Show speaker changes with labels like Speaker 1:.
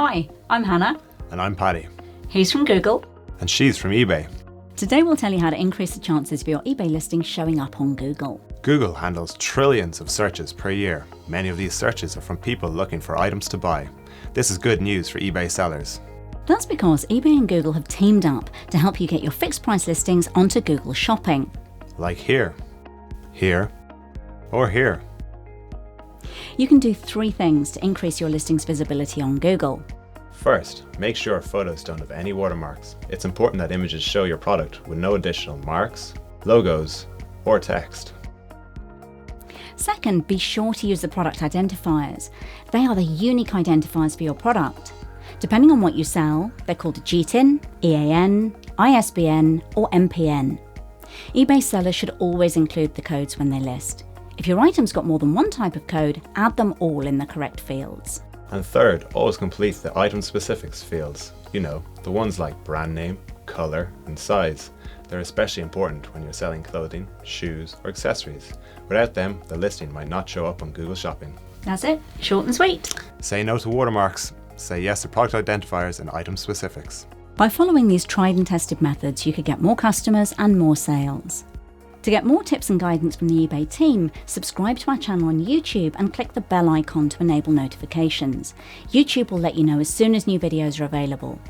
Speaker 1: Hi, I'm Hannah.
Speaker 2: And I'm Paddy.
Speaker 1: He's from Google.
Speaker 2: And she's from eBay.
Speaker 1: Today we'll tell you how to increase the chances of your eBay listing showing up on Google.
Speaker 2: Google handles trillions of searches per year. Many of these searches are from people looking for items to buy. This is good news for eBay sellers.
Speaker 1: That's because eBay and Google have teamed up to help you get your fixed price listings onto Google Shopping.
Speaker 2: Like here, here, or here.
Speaker 1: You can do 3 things to increase your listing's visibility on Google.
Speaker 2: First, make sure photos don't have any watermarks. It's important that images show your product with no additional marks, logos, or text.
Speaker 1: Second, be sure to use the product identifiers. They are the unique identifiers for your product. Depending on what you sell, they're called a GTIN, EAN, ISBN, or MPN. eBay sellers should always include the codes when they list. If your item's got more than one type of code, add them all in the correct fields.
Speaker 2: And third, always complete the item specifics fields. You know, the ones like brand name, color, and size. They're especially important when you're selling clothing, shoes, or accessories. Without them, the listing might not show up on Google Shopping.
Speaker 1: That's it, short and sweet.
Speaker 2: Say no to watermarks. Say yes to product identifiers and item specifics.
Speaker 1: By following these tried and tested methods, you could get more customers and more sales. To get more tips and guidance from the eBay team, subscribe to our channel on YouTube and click the bell icon to enable notifications. YouTube will let you know as soon as new videos are available.